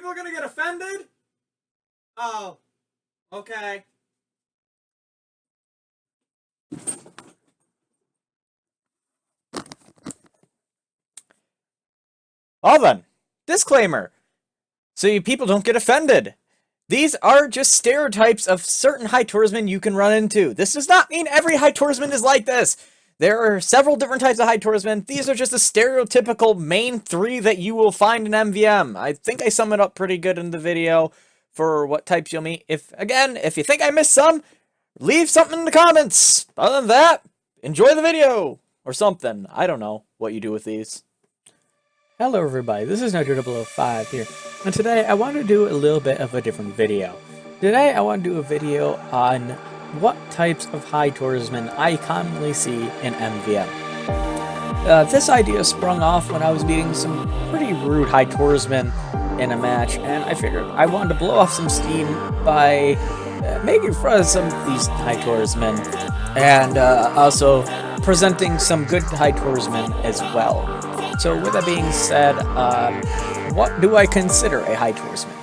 people gonna get offended? Oh, okay. Well then, disclaimer. So you people don't get offended. These are just stereotypes of certain high toursmen you can run into. This does not mean every high toursman is like this. There are several different types of high toursmen. These are just the stereotypical main 3 that you will find in MVM. I think I sum it up pretty good in the video for what types you'll meet. If you think I missed some, leave something in the comments. Other than that, enjoy the video or something. I don't know what you do with these. Hello everybody, this is Nitro005 here, and today I want to do a little bit of a different video. Today I want to do a video on what types of high toursmen I commonly see in MVM. This idea sprung off when I was beating some pretty rude high toursmen in a match, and I figured I wanted to blow off some steam by making fun of some of these high toursmen, and also presenting some good high toursmen as well. So with that being said, what do I consider a high toursman?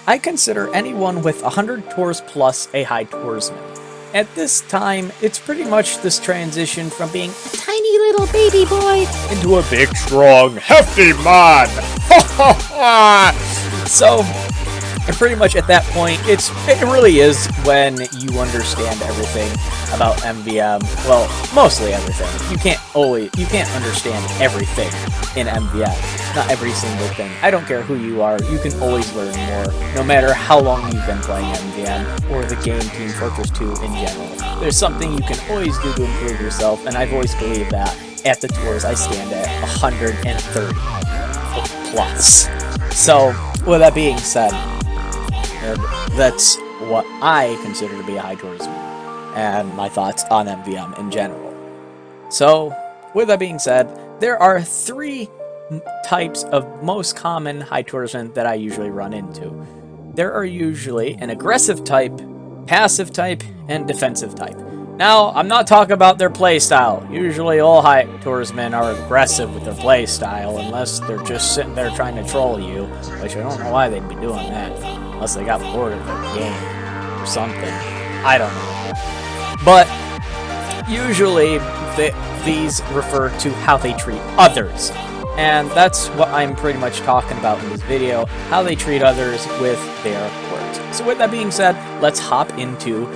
I consider anyone with 100 tours plus a high toursman. At this time, it's pretty much this transition from being a tiny little baby boy into a big, strong, hefty man. So, pretty much at that point, it really is when you understand everything about MVM. Well, mostly everything. You can't understand everything in MVM. Not every single thing. I don't care who you are, you can always learn more, no matter how long you've been playing MVM, or the game Team Fortress 2 in general. There's something you can always do to improve yourself, and I've always believed that. At the tours, I stand at 130 plus. So, with that being said, that's what I consider to be a high tourism, and my thoughts on MVM in general. So, with that being said, there are 3 types of most common high tourism that I usually run into. There are usually an aggressive type, passive type, and defensive type. Now, I'm not talking about their playstyle. Usually all high tourismen are aggressive with their playstyle, unless they're just sitting there trying to troll you, which I don't know why they'd be doing that. Unless they got bored of their game or something. I don't know. But usually these refer to how they treat others. And that's what I'm pretty much talking about in this video, how they treat others with their words. So with that being said, let's hop into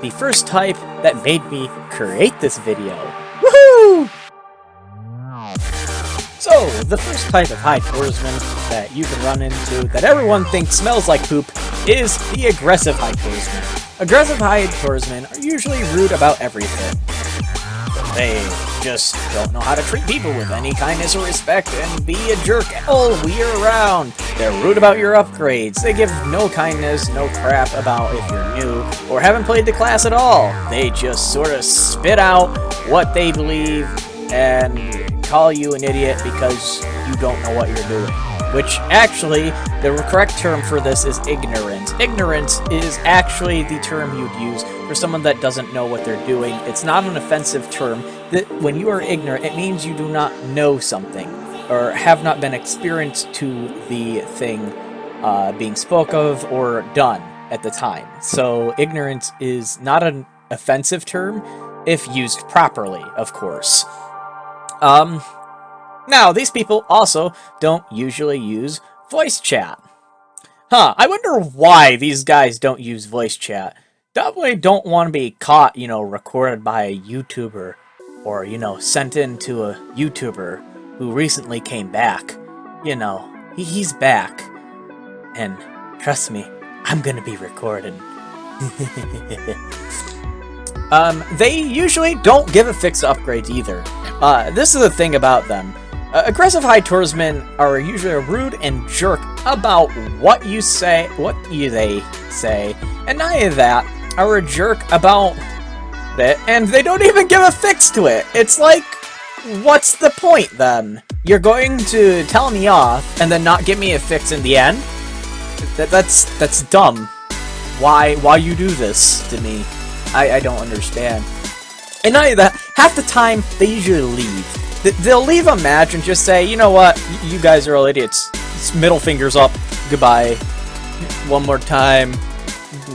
the first type that made me create this video. Woohoo! So, the first type of high toursman that you can run into that everyone thinks smells like poop is the aggressive high toursman. Aggressive high toursmen are usually rude about everything. They just don't know how to treat people with any kindness or respect and be a jerk all year round. They're rude about your upgrades. They give no kindness, no crap about if you're new or haven't played the class at all. They just sort of spit out what they believe and call you an idiot because you don't know what you're doing. Which actually, the correct term for this is ignorance. Ignorance is actually the term you'd use for someone that doesn't know what they're doing. It's not an offensive term. When you are ignorant, it means you do not know something or have not been experienced to the thing being spoke of or done at the time. So ignorance is not an offensive term if used properly, of course. Now, these people also don't usually use voice chat. I wonder why these guys don't use voice chat. Definitely don't want to be caught, recorded by a YouTuber or, sent in to a YouTuber who recently came back. He's back. And trust me, I'm gonna be recorded. They usually don't give a fix to upgrades either. This is the thing about them. Aggressive high toursmen are usually rude and jerk about what they say, and not only that, are a jerk about it, and they don't even give a fix to it. It's like, what's the point then? You're going to tell me off and then not give me a fix in the end? That's dumb. Why you do this to me? I don't understand. And not only that, half the time they usually leave. They'll leave a match and just say, you know what, you guys are all idiots. middle fingers up, goodbye, one more time,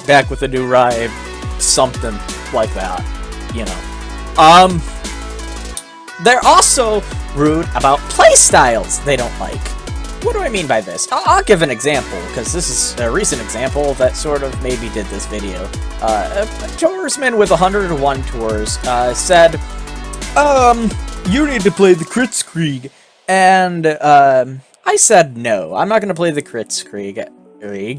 back with a new rhyme, something like that, you know. They're also rude about playstyles they don't like. What do I mean by this? I'll give an example, because this is a recent example that sort of maybe did this video. A Toursman with 101 tours said, you need to play the Kritzkrieg. And I said, no, I'm not going to play the Kritzkrieg.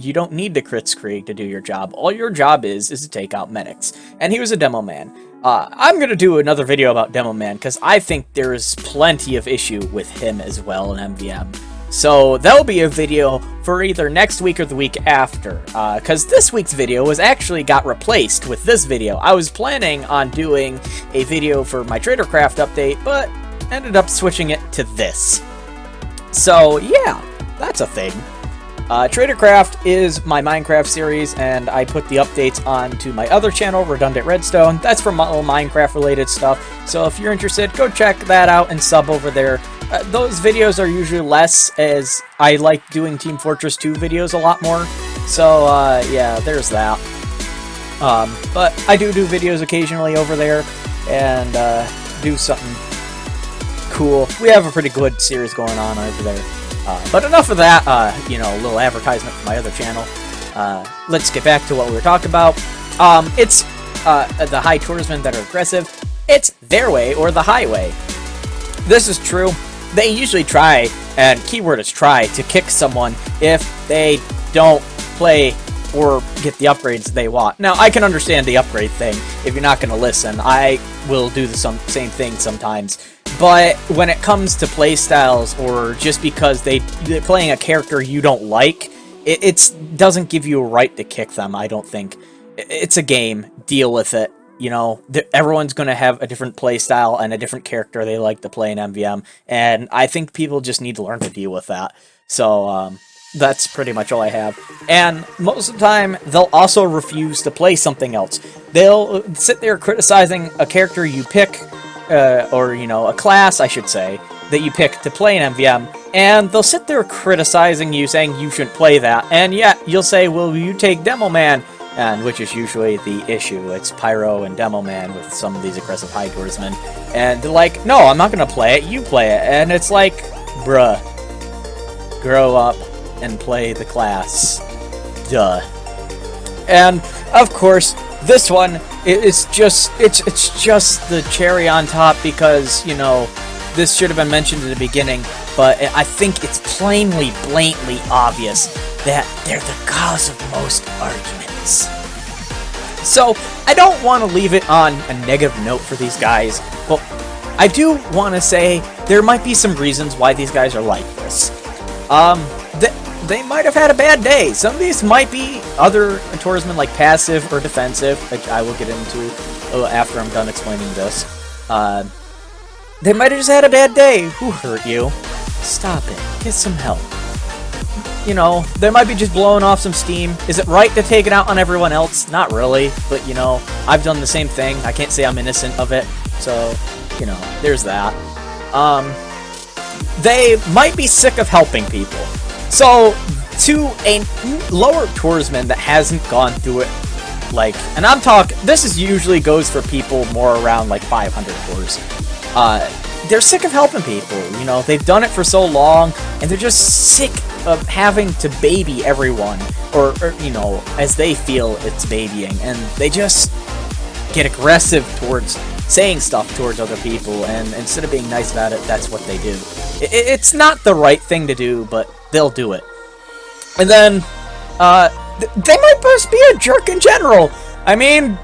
You don't need the Kritzkrieg to do your job. All your job is to take out medics. And he was a demo man. I'm going to do another video about Demo Man, because I think there is plenty of issue with him as well in MvM. So that'll be a video for either next week or the week after, because this week's video was actually got replaced with this video. I was planning on doing a video for my Tradercraft update, but ended up switching it to this. So yeah, that's a thing. Tradercraft is my Minecraft series, and I put the updates onto my other channel, Redundant Redstone. That's for Minecraft related stuff, so if you're interested, go check that out and sub over there. Those videos are usually less, as I like doing Team Fortress 2 videos a lot more, so yeah, there's that. But I do videos occasionally over there, and do something cool. We have a pretty good series going on over there. But enough of that, you know, a little advertisement for my other channel. Let's get back to what we were talking about. It's the high toursmen that are aggressive. It's their way or the highway. This is true. They usually try, and keyword is try, to kick someone if they don't play or get the upgrades they want. Now, I can understand the upgrade thing. If you're not going to listen, I will do the same thing sometimes. But when it comes to playstyles, or just because they're playing a character you don't like, it doesn't give you a right to kick them, I don't think. It's a game. Deal with it. You know, everyone's going to have a different playstyle and a different character they like to play in MvM, and I think people just need to learn to deal with that. So, that's pretty much all I have. And most of the time, they'll also refuse to play something else. They'll sit there criticizing a character you pick, or, you know, a class, I should say, that you pick to play in MvM, and they'll sit there criticizing you, saying you shouldn't play that, and yet you'll say, well, you take Demo Man, and which is usually the issue. It's Pyro and Demo Man with some of these aggressive high toursmen, and they're like, no, I'm not gonna play it, you play it, and it's like, bruh, grow up and play the class. Duh. And, of course, this one is just, it's just the cherry on top, because, you know, this should have been mentioned in the beginning, but I think it's plainly, blatantly obvious that they're the cause of most arguments. So, I don't want to leave it on a negative note for these guys, but I do want to say there might be some reasons why these guys are like this. They might have had a bad day. Some of these might be other toursmen, like passive or defensive, which I will get into after I'm done explaining this. They might have just had a bad day. Who hurt you? Stop it. Get some help. You know, they might be just blowing off some steam. Is it right to take it out on everyone else? Not really, but, you know, I've done the same thing. I can't say I'm innocent of it, so, you know, there's that. They might be sick of helping people. So, to a lower toursman that hasn't gone through it, like, and I'm talking, this is usually goes for people more around, like, 500 tours. They're sick of helping people, you know, they've done it for so long, and they're just sick of having to baby everyone, or you know, as they feel it's babying, and they just get aggressive towards saying stuff towards other people, and instead of being nice about it, that's what they do. It's not the right thing to do, but they'll do it. And then, they might just be a jerk in general. I mean,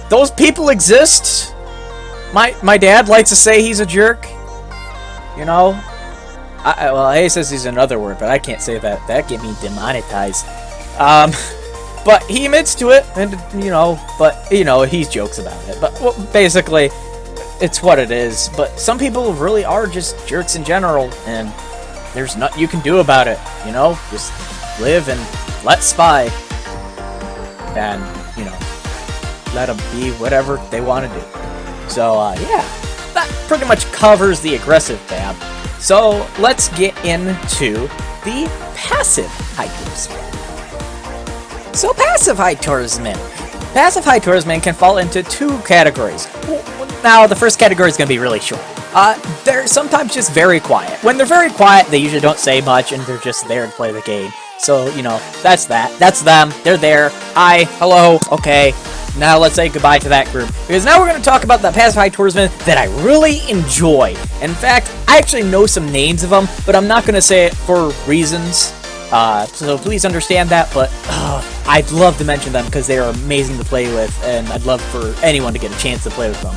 those people exist. My dad likes to say he's a jerk. You know? Well, he says he's another word, but I can't say that. That get me demonetized. But he admits to it, and, you know, but, you know, he jokes about it. But, well, basically, it's what it is. But some people really are just jerks in general, and there's nothing you can do about it, you know? Just live and let spy. And, you know, let them be whatever they want to do. So, yeah, that pretty much covers the aggressive tab. So, let's get into the passive high toursmen. So passive high toursmen. Passive high toursmen can fall into two categories. Now, the first category is going to be really short. They're sometimes just very quiet. When they're very quiet, they usually don't say much, and they're just there to play the game. So, you know, that's that. That's them. They're there. Hi. Hello. Okay. Now let's say goodbye to that group. Because now we're going to talk about the passive high toursmen that I really enjoy. In fact, I actually know some names of them, but I'm not going to say it for reasons. So please understand that, but I'd love to mention them because they are amazing to play with, and I'd love for anyone to get a chance to play with them.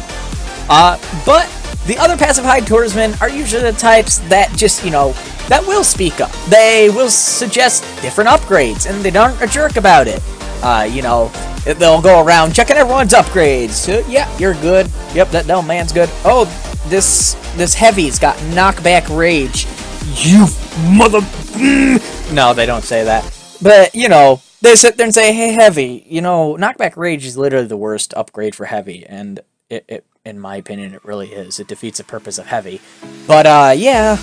But the other passive high toursmen are usually the types that just, you know, that will speak up. They will suggest different upgrades, and they aren't a jerk about it. You know, they'll go around checking everyone's upgrades. Yeah, you're good. Yep, that dumb man's good. Oh, this heavy's got knockback rage. You mother... No, they don't say that. But, you know, they sit there and say, hey, heavy, you know, knockback rage is literally the worst upgrade for heavy, and it in my opinion, it really is. It defeats the purpose of heavy. But, yeah,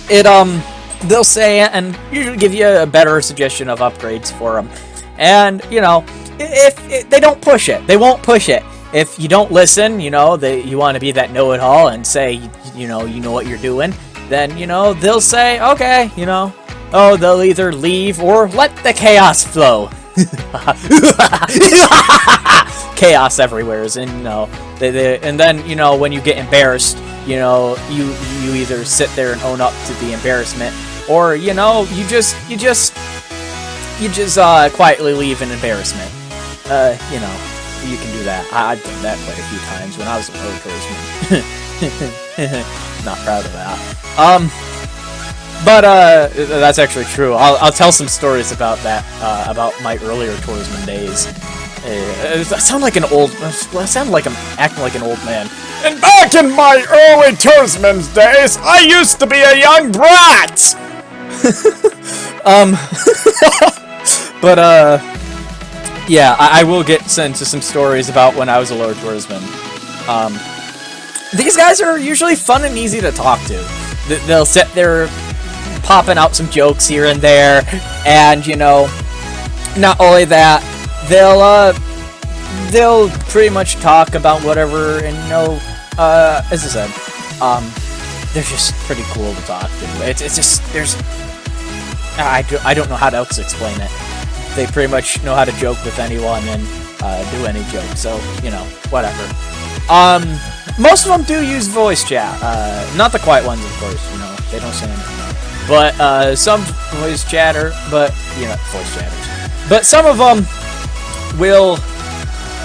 they'll say it and usually give you a better suggestion of upgrades for them. And, you know, if they don't push it, they won't push it. If you don't listen, you know, you want to be that know-it-all and say, you know what you're doing, then, you know, they'll say, okay, you know, oh, they'll either leave or let the chaos flow. Chaos everywhere, and you know, and then, you know, when you get embarrassed, you know, you either sit there and own up to the embarrassment, or, you know, you just quietly leave in embarrassment. You know, you can do that. I've done that quite a few times when I was a low toursman. Not proud of that. But that's actually true. I'll tell some stories about that, about my earlier toursman days. I sound like an old... I sound like I'm acting like an old man. And back in my early toursman's days, I used to be a young brat! But, yeah, I will get into some stories about when I was a lower toursman. These guys are usually fun and easy to talk to. They'll sit there popping out some jokes here and there, and, you know, not only that, they'll pretty much talk about whatever, and, you know, as I said, they're just pretty cool to talk to. It's just, I don't know how else to explain it. They pretty much know how to joke with anyone and do any joke, so, you know, whatever. Most of them do use voice chat, not the quiet ones, of course, you know, they don't say anything. But, some voice chatter, but, you know, voice chatters. But some of them will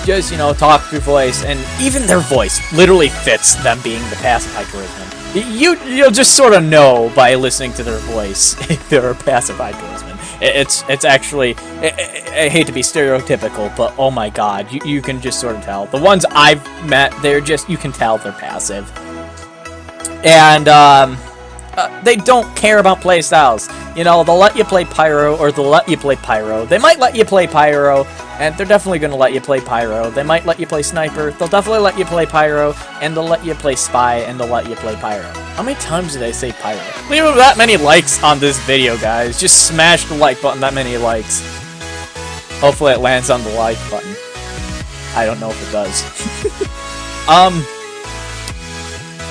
just, you know, talk through voice, and even their voice literally fits them being the passive high toursman. You'll just sort of know by listening to their voice if they're a passive high toursman. It's actually, I hate to be stereotypical, but oh my god, you can just sort of tell. The ones I've met, they're just, you can tell they're passive. And, they don't care about playstyles. You know, they'll let you play Pyro, or they'll let you play Pyro. They might let you play Pyro, and they're definitely going to let you play Pyro. They might let you play Sniper, they'll definitely let you play Pyro, and they'll let you play Spy, and they'll let you play Pyro. How many times did I say Pyro? Leave that many likes on this video, guys. Just smash the like button, that many likes. Hopefully it lands on the like button. I don't know if it does.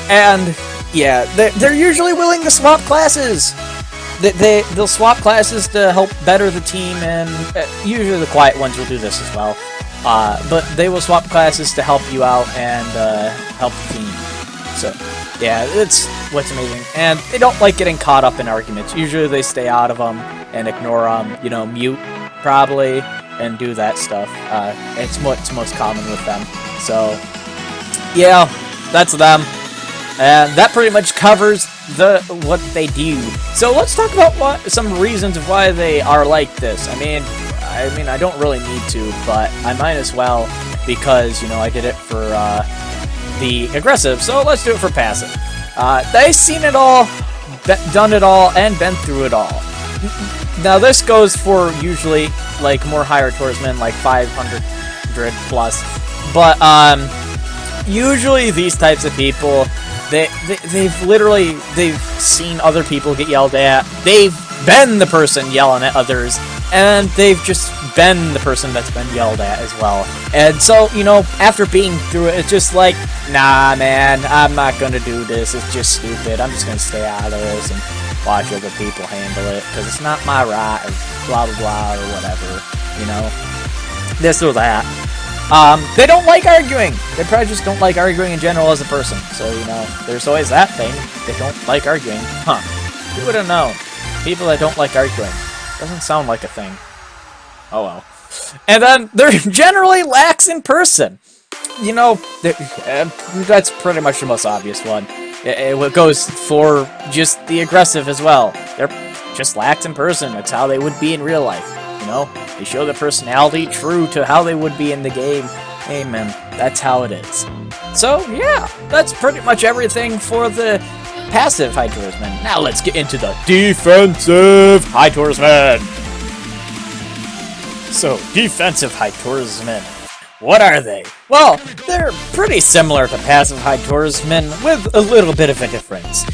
And... yeah, they're usually willing to swap classes. They'll swap classes to help better the team, and usually the quiet ones will do this as well. But they will swap classes to help you out and help the team. So, yeah, it's what's amazing. And they don't like getting caught up in arguments. Usually they stay out of them and ignore them, you know, mute probably, and do that stuff. It's what's most common with them. So, yeah, that's them. And that pretty much covers what they do. So let's talk about some reasons of why they are like this. I mean, I don't really need to, but I might as well, because, you know, I did it for the aggressive, so let's do it for passive. They've seen it all, done it all, and been through it all. Now this goes for usually like more higher toursmen, like 500 plus, but usually these types of people, they've seen other people get yelled at. They've been the person yelling at others, and they've just been the person that's been yelled at as well. And so, you know, after being through it, it's just like, nah, man, I'm not gonna do this. It's just stupid. I'm just gonna stay out of this and watch other people handle it, because it's not my right, or blah, blah, blah, or whatever, you know, this or that. They don't like arguing. They probably just don't like arguing in general as a person. So, you know, there's always that thing. They don't like arguing. Huh. Who would have known? People that don't like arguing. Doesn't sound like a thing. Oh well. And then they're generally lax in person. You know, that's pretty much the most obvious one. It goes for just the aggressive as well. They're just lax in person. That's how they would be in real life. You know, they show their personality true to how they would be in the game. Amen. That's how it is. So, yeah, that's pretty much everything for the passive High Toursmen. Now let's get into the defensive High Toursmen. So, defensive High Toursmen. What are they? Well, they're pretty similar to passive High Toursmen with a little bit of a difference.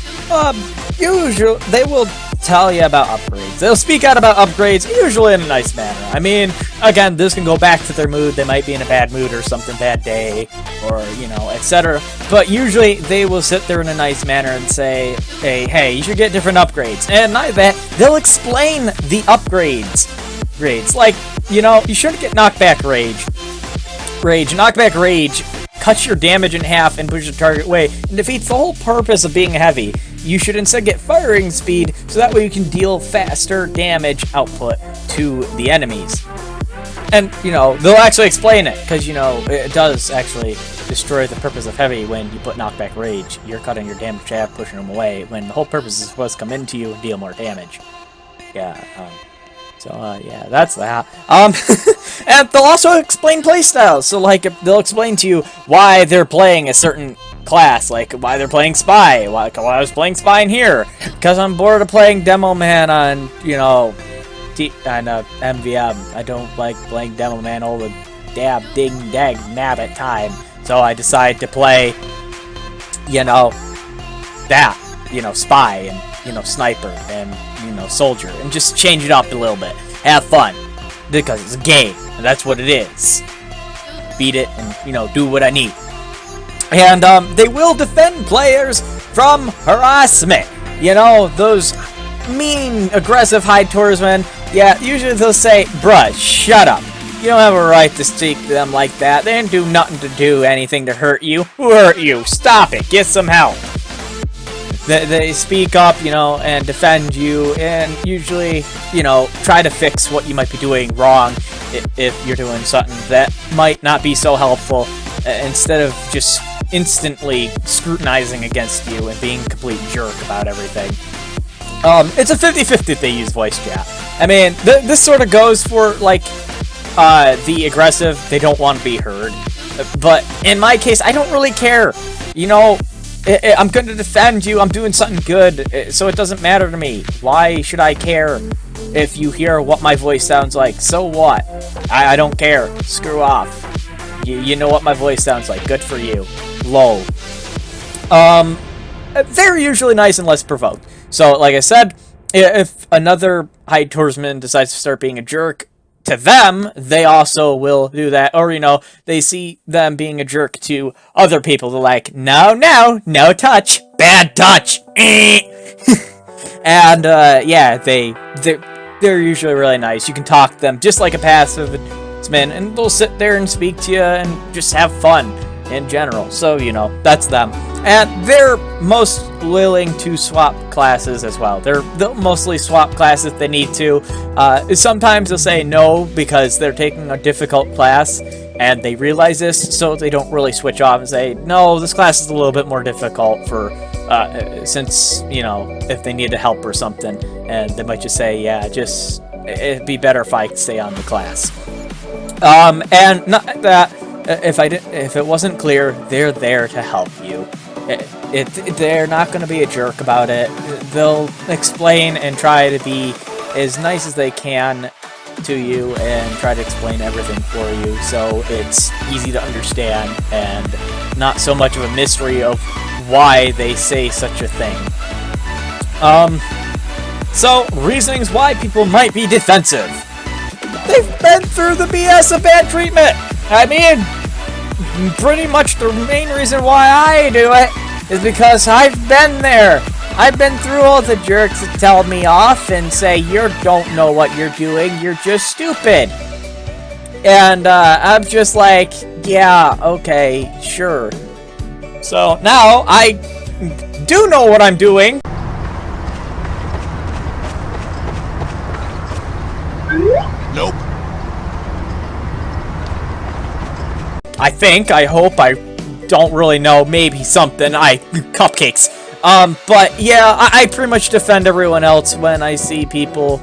Usually, they will tell you about upgrades. They'll speak out about upgrades, usually in a nice manner. I mean, again, this can go back to their mood. They might be in a bad mood or something, bad day, or, you know, etc. But usually, they will sit there in a nice manner and say, hey, you should get different upgrades. And not that, they'll explain the upgrades. Like, you know, you shouldn't get knockback rage. Knockback rage cuts your damage in half and pushes the target away and defeats the whole purpose of being heavy. You should instead get firing speed, so that way you can deal faster damage output to the enemies. And, you know, they'll actually explain it, because, you know, it does actually destroy the purpose of heavy when you put knockback rage. You're cutting your damage half, pushing them away, when the whole purpose is supposed to come into you and deal more damage. Yeah, yeah, that's that. And they'll also explain playstyles. So, like, they'll explain to you why they're playing a certain class, like why they're playing Spy. Why I was playing Spy in here, because I'm bored of playing Demo Man on, you know, MvM. I don't like playing Demo Man all the dab, ding, dag, nabbit time. So I decide to play, you know, Spy and, you know, Sniper and, you know, Soldier, and just change it up a little bit. Have fun, because it's a game, and that's what it is. Beat it and, you know, do what I need. And they will defend players from harassment. You know, those mean, aggressive High Toursmen. Yeah, usually they'll say, bruh, shut up. You don't have a right to speak to them like that. They didn't do nothing to do anything to hurt you. Who hurt you? Stop it. Get some help. They speak up, you know, and defend you, and usually, you know, try to fix what you might be doing wrong if you're doing something that might not be so helpful, instead of just instantly scrutinizing against you and being a complete jerk about everything. It's a 50-50 if they use voice chat. I mean, this sort of goes for, like, the aggressive, they don't want to be heard. But in my case, I don't really care. You know, I'm going to defend you, I'm doing something good, so it doesn't matter to me. Why should I care if you hear what my voice sounds like? So what? I don't care. Screw off. You know what my voice sounds like. Good for you. Lol. They're usually nice and less provoked. So, like I said, if another High Toursman decides to start being a jerk to them, they also will do that. Or, you know, they see them being a jerk to other people. They're like, no touch. Bad touch. And, yeah, they're usually really nice. You can talk to them just like a passive-man, and they'll sit there and speak to you and just have fun in general. So, you know, that's them. And they're most willing to swap classes as well. They'll mostly swap classes if they need to. Sometimes they'll say no because they're taking a difficult class and they realize this, so they don't really switch off and say, no, this class is a little bit more difficult for, since, you know, if they need help or something. And they might just say, yeah, just, it'd be better if I stay on the class. And not that, if it wasn't clear, they're there to help you. They're not going to be a jerk about it. They'll explain and try to be as nice as they can to you and try to explain everything for you, so it's easy to understand and not so much of a mystery of why they say such a thing. So, reasonings why people might be defensive. They've been through the BS of bad treatment! I mean, pretty much the main reason why I do it is because I've been there. I've been through all the jerks that tell me off and say, you don't know what you're doing, you're just stupid. And I'm just like, yeah, okay, sure. So now I do know what I'm doing. Nope. I hope, I don't really know, maybe something, cupcakes. But yeah, I pretty much defend everyone else when I see people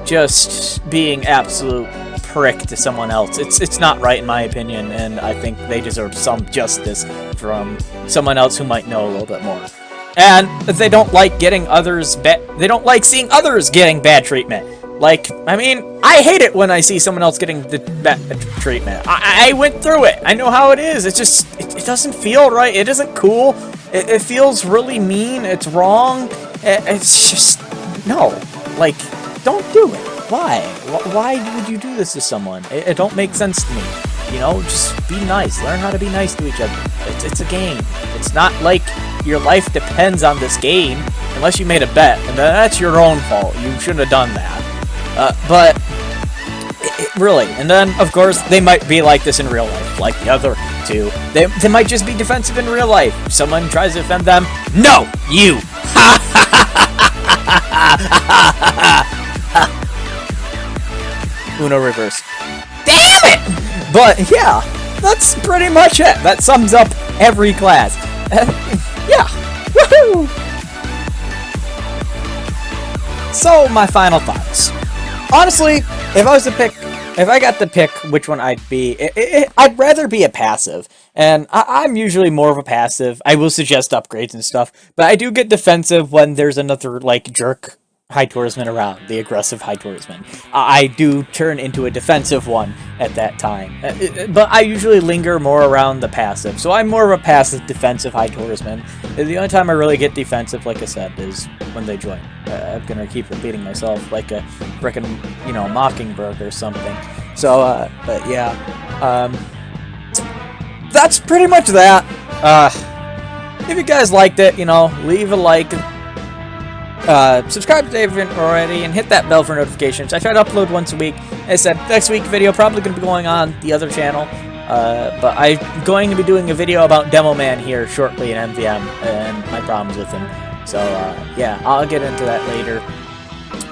just being absolute prick to someone else. It's not right in my opinion, and I think they deserve some justice from someone else who might know a little bit more. And they don't like getting others they don't like seeing others getting bad treatment. Like, I mean, I hate it when I see someone else getting the bad treatment. I went through it. I know how it is. It's just, it doesn't feel right. It isn't cool. It feels really mean. It's wrong. It's just, no. Like, don't do it. Why? Why would you do this to someone? It don't make sense to me. You know, just be nice. Learn how to be nice to each other. It's a game. It's not like your life depends on this game, unless you made a bet, and that's your own fault. You shouldn't have done that. But really, and then of course they might be like this in real life, like the other two. They might just be defensive in real life. Someone tries to defend them. No, you. Uno reverse. Damn it! But yeah, that's pretty much it. That sums up every class. Yeah. Woohoo! So my final thoughts. Honestly, if I got to pick which one I'd be, I'd rather be a passive. And I'm usually more of a passive. I will suggest upgrades and stuff, but I do get defensive when there's another, like, jerk high toursman around, the aggressive high toursman. I do turn into a defensive one at that time. But I usually linger more around the passive. So I'm more of a passive defensive high toursman. The only time I really get defensive, like I said, is when they join. I'm gonna keep repeating myself like a frickin', you know, mockingbird or something. So, but yeah. That's pretty much that. If you guys liked it, you know, leave a like. Subscribe if you haven't already, and hit that bell for notifications. I try to upload once a week. As I said, next week video probably going to be going on the other channel. But I'm going to be doing a video about Demo Man here shortly in MVM and my problems with him. So, yeah, I'll get into that later.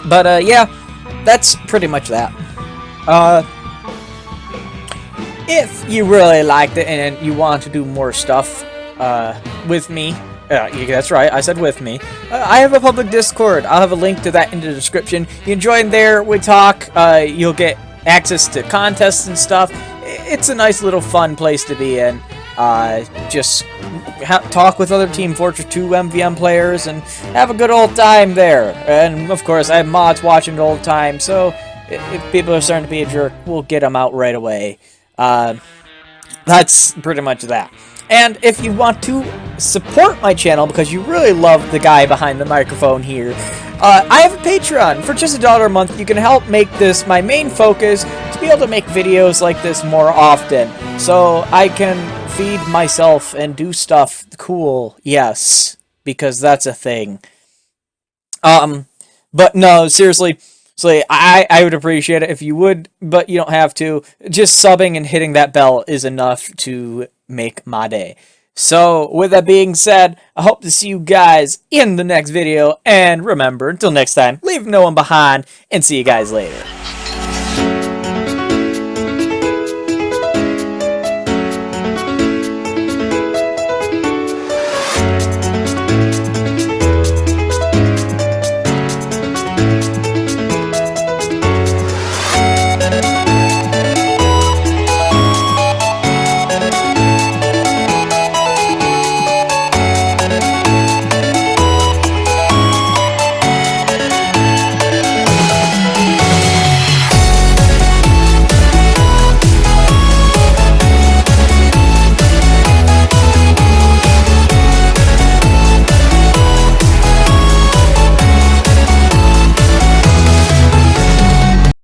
But, yeah, that's pretty much that. If you really liked it and you want to do more stuff with me, that's right, I said with me. I have a public Discord. I'll have a link to that in the description. You can join there, we talk, you'll get access to contests and stuff. It's a nice little fun place to be in. Just talk with other Team Fortress 2 MVM players and have a good old time there. And of course, I have mods watching all the time, so if people are starting to be a jerk, we'll get them out right away. That's pretty much that. And if you want to support my channel because you really love the guy behind the microphone here, I have a Patreon. For just $1 a month, you can help make this my main focus to be able to make videos like this more often. So I can feed myself and do stuff cool, yes, because that's a thing. But no, seriously, I would appreciate it if you would, but you don't have to. Just subbing and hitting that bell is enough to make my day. So, with that being said, I hope to see you guys in the next video, and remember, until next time, leave no one behind, and see you guys later.